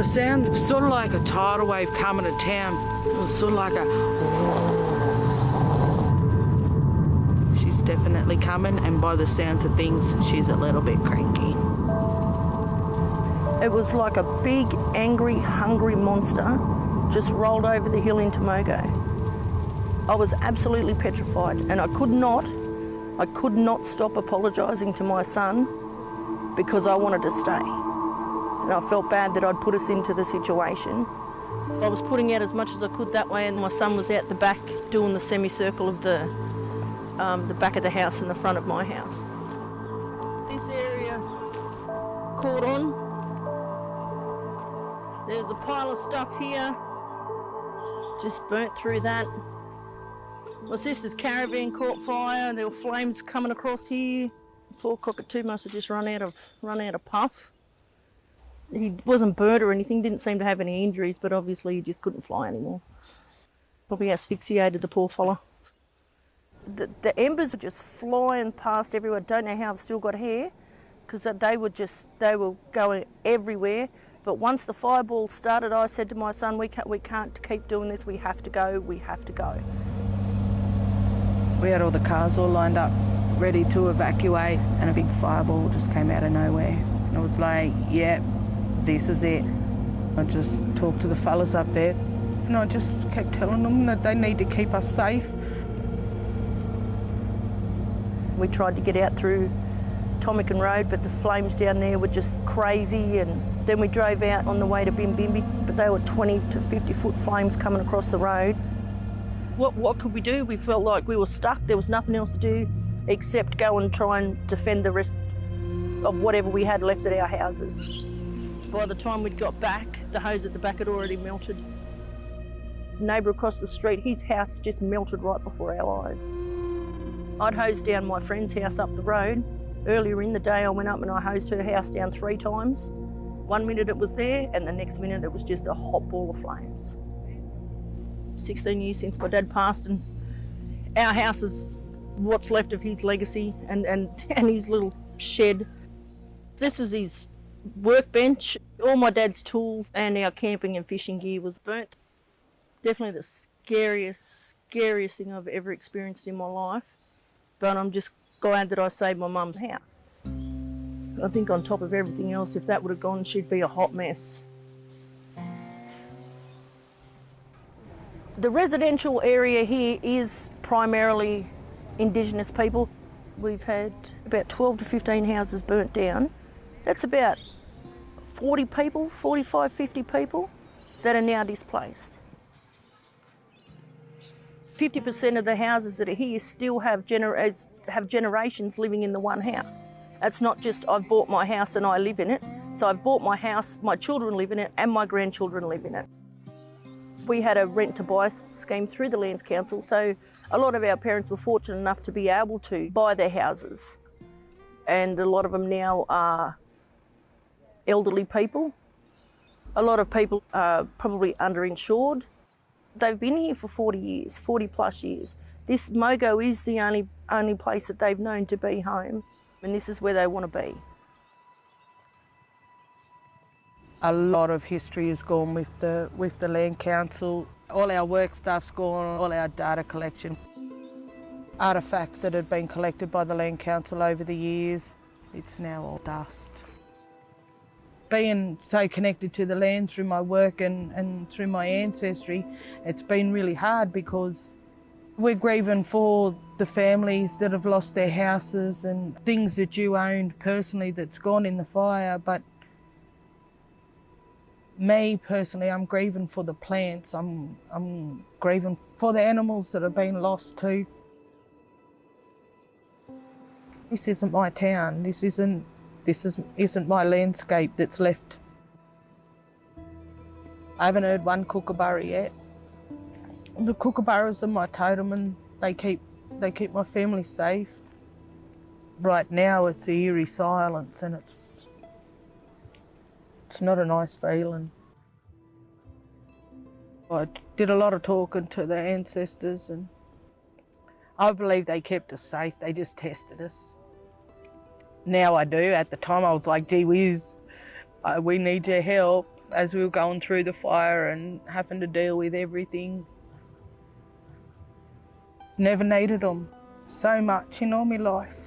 The sound was sort of like a tidal wave coming to town. It was sort of like a... She's definitely coming, and by the sounds of things, she's a little bit cranky. It was like a big, angry, hungry monster just rolled over the hill into Mogo. I was absolutely petrified, and I could not stop apologising to my son because I wanted to stay. And I felt bad that I'd put us into the situation. I was putting out as much as I could that way, and my son was out the back doing the semicircle of the back of the house and the front of my house. This area caught on. There's a pile of stuff here. Just burnt through that. My sister's caravan caught fire. There were flames coming across here. Poor cockatoo must have just run out of puff. He wasn't burnt or anything, didn't seem to have any injuries, but obviously he just couldn't fly anymore. Probably asphyxiated the poor fella. The embers are just flying past everywhere. Don't know how I've still got hair, because they were going everywhere. But once the fireball started, I said to my son, we can't keep doing this, we have to go. We had all the cars all lined up, ready to evacuate, and a big fireball just came out of nowhere. And I was like, yeah, this is it. I just talked to the fellas up there, and I just kept telling them that they need to keep us safe. We tried to get out through Tomican Road, but the flames down there were just crazy, and then we drove out on the way to Bimbimbi, but they were 20 to 50 foot flames coming across the road. What could we do? We felt like we were stuck. There was nothing else to do except go and try and defend the rest of whatever we had left at our houses. By the time we'd got back, the hose at the back had already melted. The neighbour across the street, his house just melted right before our eyes. I'd hosed down my friend's house up the road. Earlier in the day, I went up and I hosed her house down 3 times. 1 minute it was there, and the next minute it was just a hot ball of flames. 16 years since my dad passed, and our house is what's left of his legacy and his little shed. This was his workbench. All my dad's tools and our camping and fishing gear was burnt. Definitely the scariest thing I've ever experienced in my life. But I'm just glad that I saved my mum's house. I think on top of everything else, if that would have gone, she'd be a hot mess. The residential area here is primarily Indigenous people. We've had about 12 to 15 houses burnt down. That's about 40 people, 45, 50 people that are now displaced. 50% of the houses that are here still have generations living in the one house. That's not just I've bought my house and I live in it. So I've bought my house, my children live in it, and my grandchildren live in it. We had a rent-to-buy scheme through the Lands Council, so a lot of our parents were fortunate enough to be able to buy their houses. And a lot of them now are elderly people. A lot of people are probably underinsured. They've been here for 40 years, 40 plus years. This Mogo is the only place that they've known to be home, and this is where they want to be. A lot of history has gone with the Land Council. All our work stuff's gone, all our data collection. Artefacts that had been collected by the Land Council over the years, it's now all dust. Being so connected to the land through my work and through my ancestry, it's been really hard because we're grieving for the families that have lost their houses and things that you owned personally that's gone in the fire. But me personally, I'm grieving for the plants. I'm grieving for the animals that have been lost too. This isn't my town. This isn't my landscape that's left. I haven't heard one kookaburra yet. The kookaburras are my totem, and they keep my family safe. Right now it's an eerie silence, and it's not a nice feeling. I did a lot of talking to the ancestors, and I believe they kept us safe. They just tested us. Now I do. At the time I was like, gee whiz, we need your help. as we were going through the fire and having to deal with everything. Never needed them so much in all my life.